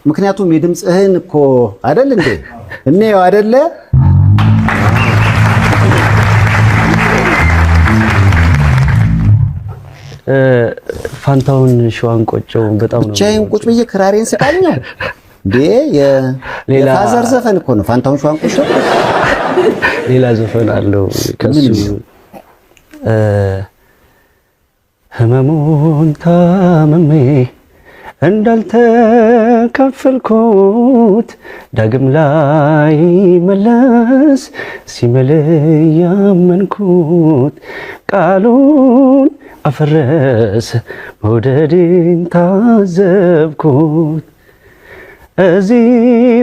ምክንያቱም የድምጽህን እኮ አይደል እንዴ እኔው አይደለ ፋንታውን ሸዋን ቆጨው በጣም ነው ብቻዬን ቁጭ ብዬ ክራሬን ስቃልኝ እንዴ የፋዘር ዘፈን እኮ ነው ፋንታውን ሸዋን ቆጨው ሌላ ዘፈን አለው ከሱ ህመሙን ታመሜ እንዳልተካፈልኩት ዳግም ላይ መለስ ሲመል ያመንኩት ቃሉን አፈረስ መውደድን ታዘብኩት እዚህ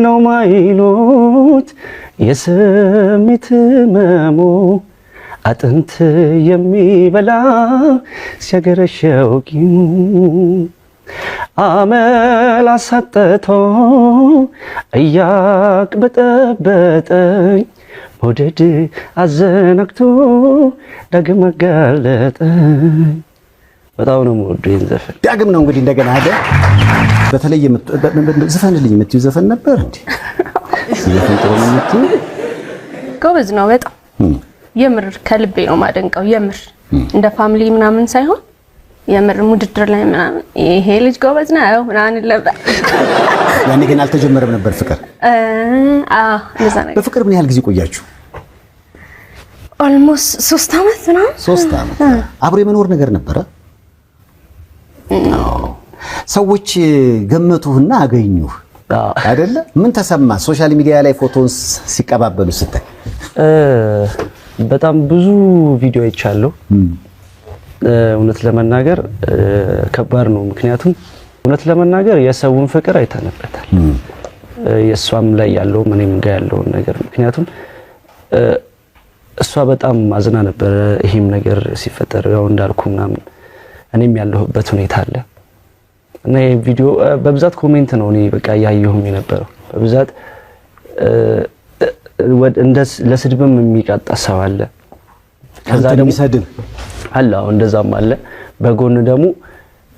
ነው ማይሉት የስሜት ህመሙ አጥንት የሚበላ ሲያገረሸው ቂሙ አመል አሳጠቶ እያቅበጠበጠኝ መውደድ አዘናግቶ ዳግም አጋለጠኝ። በጣም ነው የምወደው ይሄን ዘፈን። ዳግም ነው እንግዲህ እንደገና አይደል በተለይ ዘፈንልኝ የምትይው ዘፈን ነበር እንዴ? ዘፈን ጥሩ ነው የምትይው? ጎበዝ ነው በጣም የምር ከልቤ ነው ማደንቀው። የምር እንደ ፋሚሊ ምናምን ሳይሆን የምር ውድድር ላይ ምናምን ይሄ ልጅ ጎበዝ ነው ምናምን ነበር። ያኔ ግን አልተጀመረም ነበር ፍቅር? እንደዛ ነገር። በፍቅር ምን ያህል ጊዜ ቆያችሁ? ኦልሞስት 3 አመት ነው። 3 አመት አብሮ የመኖር ነገር ነበረ? ሰዎች ገመቱህና አገኙህ አይደለ? ምን ተሰማ ሶሻል ሚዲያ ላይ ፎቶን ሲቀባበሉ ስታይ? በጣም ብዙ ቪዲዮ አይቻለሁ። እውነት ለመናገር ከባድ ነው። ምክንያቱም እውነት ለመናገር የሰውን ፍቅር አይተነበታል። የሷም ላይ ያለው ምንም ጋር ያለው ነገር ምክንያቱም እሷ በጣም አዝና ነበር ይሄም ነገር ሲፈጠር ያው እንዳልኩና እኔም ያለሁበት ሁኔታ አለ እና ይሄ ቪዲዮ በብዛት ኮሜንት ነው እኔ በቃ ያየሁም የነበረው በብዛት እንደ ለስድብም የሚቃጣ ሰው አለ። ከዛ ደግሞ ሰድብ አለ እንደዛም አለ። በጎን ደግሞ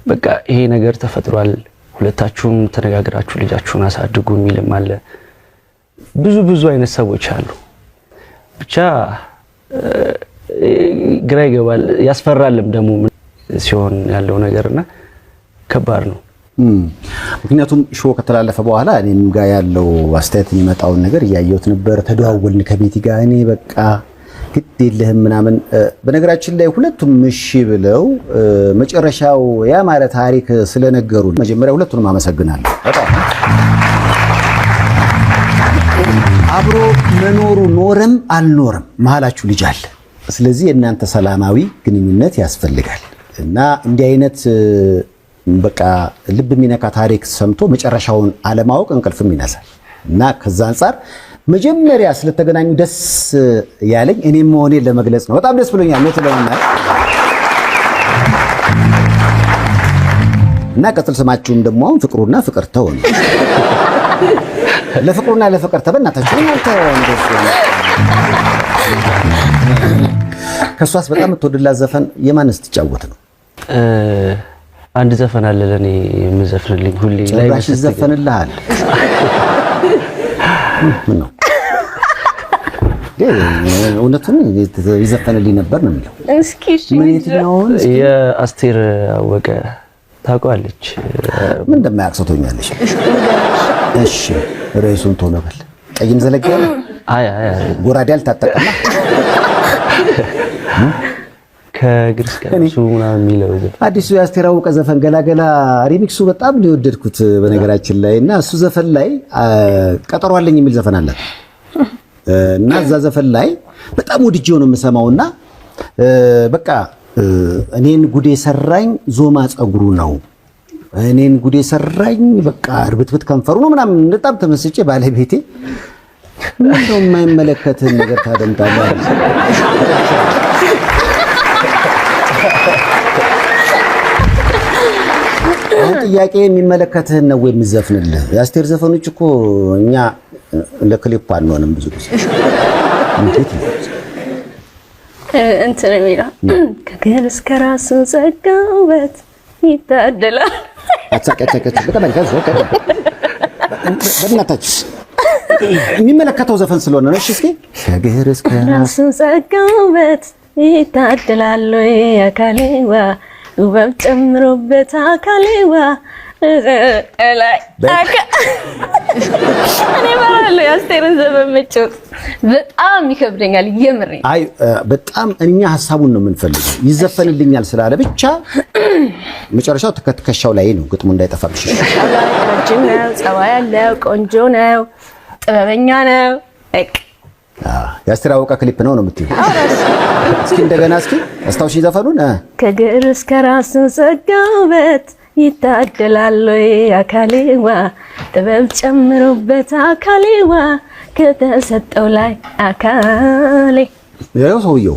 በቃ ይሄ ነገር ተፈጥሯል ሁለታችሁም ተነጋግራችሁ ልጃችሁን አሳድጉ የሚልም አለ። ብዙ አይነት ሰዎች አሉ። ብቻ ግራ ይገባል ያስፈራልም ደግሞ ሲሆን ያለው ነገርና ከባድ ነው። ምክንያቱም ሾው ከተላለፈ በኋላ እኔም ጋር ያለው አስተያየት የሚመጣውን ነገር እያየሁት ነበር። ተደዋወልን ከቤቲ ጋር እኔ በቃ ግድ የለህም ምናምን። በነገራችን ላይ ሁለቱም እሺ ብለው መጨረሻው ያ ማለት ታሪክ ስለነገሩ መጀመሪያ ሁለቱንም አመሰግናለሁ። በጣም አብሮ መኖሩ ኖረም አልኖረም መሀላችሁ ልጅ አለ። ስለዚህ የእናንተ ሰላማዊ ግንኙነት ያስፈልጋል እና እንዲህ አይነት በቃ ልብ የሚነካ ታሪክ ሰምቶ መጨረሻውን አለማወቅ እንቅልፍም ይነሳል እና ከዛ አንፃር መጀመሪያ ስለተገናኙ ደስ ያለኝ እኔም መሆኔን ለመግለጽ ነው። በጣም ደስ ብሎኛል ነው ተለውና እና ቀጥል ስማችሁም ደግሞ አሁን ፍቅሩና ፍቅርተው ነው። ለፍቅሩና ለፍቅርተው በእናታችሁ እናንተ እንደሱ ከሷስ በጣም የምትወድላት ዘፈን የማንስ ትጫወት ነው? አንድ ዘፈን አለ ለኔ የምዘፍንልኝ ሁሌ ላይ ራሽ ዘፈንልሃል። ምን ነው እውነቱን ይዘፈንልኝ ነበር ነው የሚለው። እስኪ እሺ ነው የአስቴር አወቀ ታውቃለች? ምን እንደማያቅሰቶኛለሽ? እሺ ርዕሱን ቶሎ በል። ቀይም ዘለግ ያለ አይ ጎራዴ አልታጠቀማ ከግርስ ከሱ ምናምን የሚለው አዲሱ የአስቴር አወቀ ዘፈን ገላገላ ሪሚክሱ በጣም ነው የወደድኩት በነገራችን ላይ። እና እሱ ዘፈን ላይ ቀጠሮ አለኝ የሚል ዘፈን አለ እና እዛ ዘፈን ላይ በጣም ወድጄው ነው የምሰማውና በቃ እኔን ጉዴ ሰራኝ ዞማ ጸጉሩ ነው እኔን ጉዴ ሰራኝ በቃ እርብትብት ከንፈሩ ነው ምናምን በጣም ተመስጬ ባለቤቴ ምንድነው የማይመለከትን ነገር ታደምጣለህ? ጥያቄ የሚመለከትህን ነው የሚዘፍንልህ። የአስቴር ዘፈኖች እኮ እኛ ለክሊፕ አንሆንም ብዙ ጊዜ እንዴት ነው እንትን የሚለው ከግል እስከ ራስ ዘጋውበት ይታደላል። በእናታችሁ የሚመለከተው ዘፈን ስለሆነ ነው። እሺ እስኪ ከግር እስከ ራስ ጸጋውበት ይታደላል አካሌዋ ውበት ጨምሮበት አካሌዋ ላይ እኔ ባለው የአስቴርን ዘፈን መጫወት በጣም ይከብደኛል። የምሬ አይ በጣም እኛ ሐሳቡን ነው የምንፈልገው። ይዘፈንልኛል ስላለ ብቻ መጨረሻው ትከሻው ላይ ነው ግጥሙ እንዳይጠፋብሽ። ረጅም ነው፣ ጸባይ ያለው ቆንጆ ነው፣ ጥበበኛ ነው። የአስቴር አወቀ ክሊፕ ነው የምትይው? እስኪ እንደገና እስኪ አስታውሺ ዘፈኑን። ከግር እስከ ራስ ጸጋውበት ይታደላል አካሌዋ ጥበብ ጨምሮበት አካሌዋ ከተሰጠው ላይ አካሌ ያው ሰውየው